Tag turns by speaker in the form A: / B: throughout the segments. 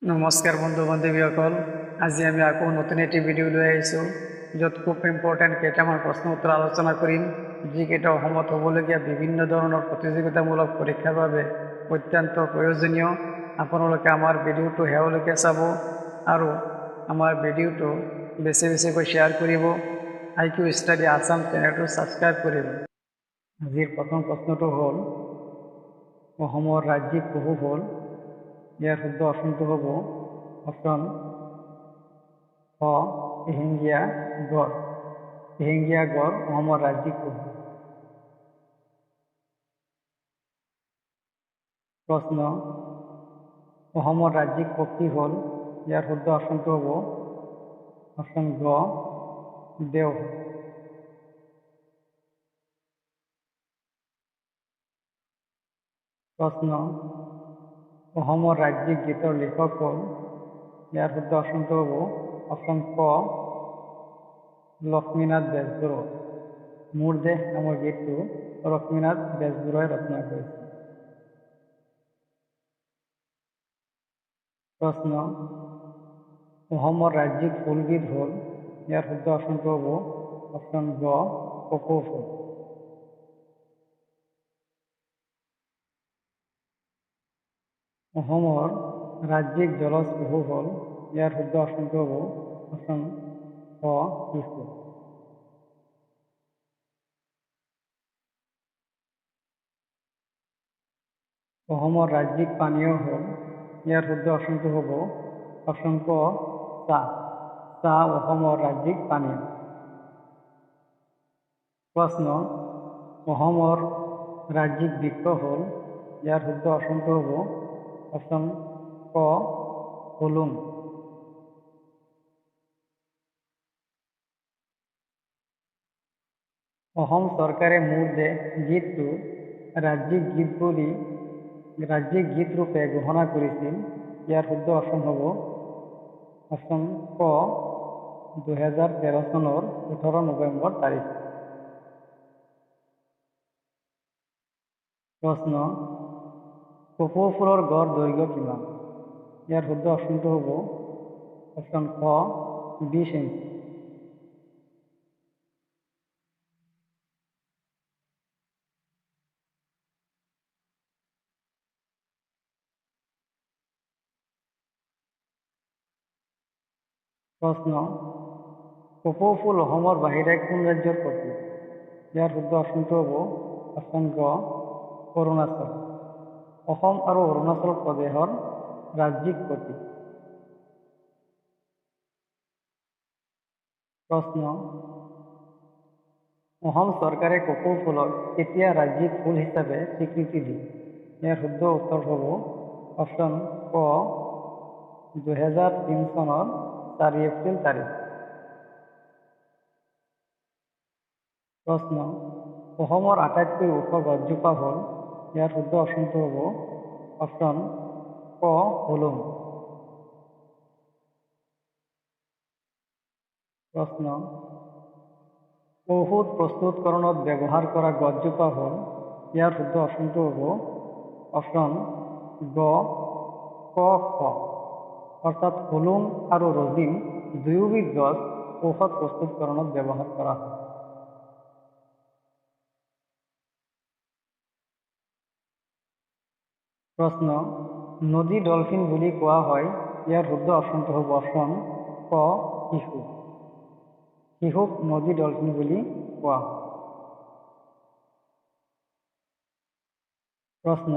A: নমস্কাৰ বন্ধু বান্ধৱীসকল, আজি আমি আকৌ নতুন এটি ভিডিঅ' লৈ আহিছোঁ, য'ত খুব ইম্পৰ্টেণ্ট কেইটামান প্ৰশ্ন উত্তৰ আলোচনা কৰিম, যিকেইটা অসমত হ'বলগীয়া বিভিন্ন ধৰণৰ প্ৰতিযোগিতামূলক পৰীক্ষাৰ বাবে অত্যন্ত প্ৰয়োজনীয়। আপোনালোকে আমাৰ ভিডিঅ'টো শেষলৈকে চাব আৰু আমাৰ ভিডিঅ'টো বেছি বেছিকৈ শ্বেয়াৰ কৰিব। IQ ষ্টাডি আছাম চেনেলটো ছাবস্ক্ৰাইব কৰিব। আজিৰ প্ৰথম প্ৰশ্নটো হ'ল, অসমৰ ৰাজ্যিক পশু হ'ল, ইয়াৰ শুদ্ধ অপশ্যনটো হ'ব অপশ্যন ক এশিঙীয়া গড়। এশিঙীয়া গড় অসমৰ ৰাজ্যিক পশু। প্ৰশ্ন, অসমৰ ৰাজ্যিক পক্ষী হ'ল, ইয়াৰ শুদ্ধ অপশ্যনটো হ'ব অপশ্যন গ দেওহাঁহ। প্ৰশ্ন, অসমৰ ৰাজ্যিক গীতৰ লিখক হ'ল, ইয়াৰ শুদ্ধ অপশ্যনটো হ'ব অপশ্যন ক লক্ষ্মীনাথ বেজবৰুৱা। মোৰ দেশ নামৰ গীতটো লক্ষ্মীনাথ বেজবৰুৱাই ৰচনা কৰিছিল। প্ৰশ্ন, অসমৰ ৰাজ্যিক ফুলবিধ হ'ল, ইয়াৰ শুদ্ধ অপশ্যনটো হ'ব অপশ্যন গ কপৌ ফুল। অসমৰ ৰাজ্যিক জলজ পশু হ'ল, ইয়াৰ শুদ্ধ অপশ্যনটো হ'ব অপশ্যন ক শিশু। অসমৰ ৰাজ্যিক পানীয় হ'ল, ইয়াৰ শুদ্ধ অপশ্যনটো হ'ব অপশ্যন ক চাহ। চাহ অসমৰ ৰাজ্যিক পানীয়। প্ৰশ্ন, অসমৰ ৰাজ্যিক বৃক্ষ হ'ল, ইয়াৰ শুদ্ধ অপশ্যনটো হ'ব অপশ্যন ক হুলুং। অসম চৰকাৰে মোৰ দেশ গীতটো ৰাজ্যিক গীত ৰূপে ঘোষণা কৰিছিল, ইয়াৰ শুদ্ধ অপশ্যন হ'ব অপশ্যন ক 2013 চনৰ 18 নৱেম্বৰ তাৰিখ। প্ৰশ্ন, কপৌ ফুলৰ গড় দৈৰ্ঘ্য কিমান? ইয়াৰ শুদ্ধ অপশ্যনটো হ'ব অপশ্যন ক 20 ইঞ্চি। প্ৰশ্ন, কপৌ ফুল অসমৰ বাহিৰে কোন ৰাজ্যৰ প্ৰতীক? ইয়াৰ শুদ্ধ অপশ্যনটো হ'ব অপশ্যন গ অৰুণাচল। অসম আৰু অৰুণাচল প্ৰদেশৰ ৰাজ্যিক প্ৰতীক। প্ৰশ্ন, অসম চৰকাৰে কপৌ ফুলক কেতিয়া ৰাজ্যিক ফুল হিচাপে স্বীকৃতি দিয়ে? ইয়াৰ শুদ্ধ উত্তৰ হ'ব অপশ্যন ক 2003 চনৰ 4 এপ্ৰিল তাৰিখ। প্ৰশ্ন, অসমৰ আটাইতকৈ ওখ গছজোপা হ'ল, ইয়াৰ শুদ্ধ অপশ্যনটো হ'ব অপশ্যন ক হুলুং। প্ৰশ্ন, ঔষধ প্ৰস্তুতকৰণত ব্যৱহাৰ কৰা গছজোপা হ'ল, ইয়াৰ শুদ্ধ অপশ্যনটো হ'ব অপশ্যন গ ক খ। অৰ্থাৎ হুলুং আৰু ৰজিন দুয়োবিধ গছ ঔষধ প্ৰস্তুতকৰণত ব্যৱহাৰ কৰা হয়। প্ৰশ্ন, নদী ডলফিন বুলি কোৱা হয়, ইয়াৰ শুদ্ধ অপশ্যনটো হ'ব অপশ্যন ক শিশু। শিশুক নদী ডলফিন বুলি কোৱা হয়। প্ৰশ্ন,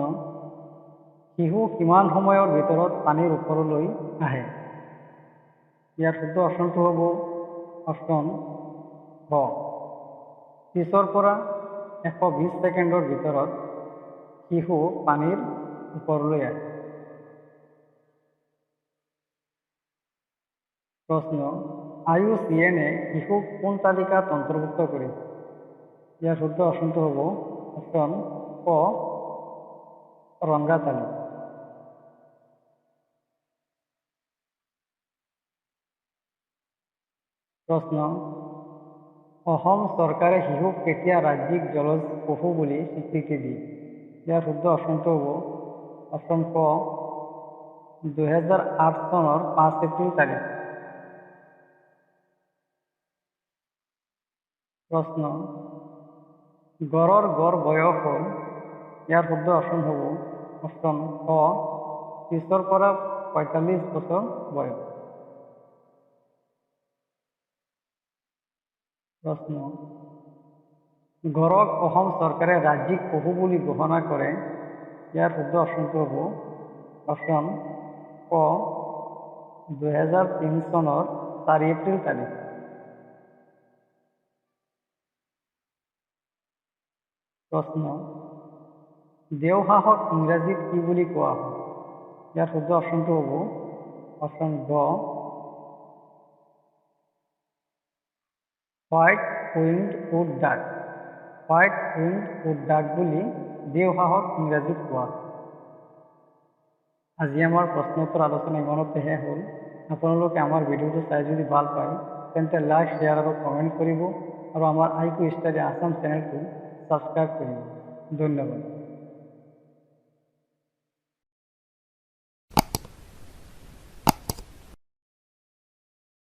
A: শিশু কিমান সময়ৰ ভিতৰত পানীৰ ওপৰলৈ আহে? ইয়াৰ শুদ্ধ অপশ্যনটো হ'ব অপশ্যন গ 30 পৰা 120 ছেকেণ্ডৰ ভিতৰত শিশু পানীৰ ওপৰলৈ আহে। প্ৰশ্ন, IUCN শিশুক কোন তালিকাত অন্তৰ্ভুক্ত কৰিছে? ইয়াৰ শুদ্ধ অপশ্যনটো হ'ব অপশ্যন ক ৰংগা তালিকা। প্ৰশ্ন, অসম চৰকাৰে শিশুক কেতিয়া ৰাজ্যিক জলজ পশু বুলি স্বীকৃতি দিয়ে? ইয়াৰ শুদ্ধ অপশ্যনটো হ'ব অপশ্যন ক 2008 চনৰ 5 এপ্ৰিল তাৰিখ। প্ৰশ্ন, গড়ৰ গড় বয়স হ'ল, ইয়াৰ শুদ্ধ অপশ্যন হ'ব অপশ্যন ক 30 পৰা 45 বছৰ বয়স। প্ৰশ্ন, গড়ক অসম চৰকাৰে ৰাজ্যিক পশু বুলি ঘোষণা কৰে, ইয়াৰ শুদ্ধ অপশ্যনটো হ'ব অপশ্যন ক 2003 চনৰ 4 এপ্ৰিল তাৰিখ। প্ৰশ্ন, দেওহাঁহক ইংৰাজীত কি বুলি কোৱা হয়, ইয়াৰ শুদ্ধ অপশ্যনটো হ'ব অপশ্যন গ হোৱাইট উইংড উড ডাক। হোৱাইট উইংড উড ডাক বুলি দেওহাঁহক ইংৰাজীত কোৱা হয়। আজি আমাৰ প্ৰশ্নোত্তৰ আলোচনা ইমানতে শেষ হ'ল। আপোনালোকে আমাৰ ভিডিঅ'টো চাই যদি ভাল পায় তেন্তে লাইক, শ্বেয়াৰ আৰু কমেণ্ট কৰিব আৰু আমাৰ IQ Study Assam চেনেলটো ছাবস্ক্ৰাইব কৰিব। ধন্যবাদ।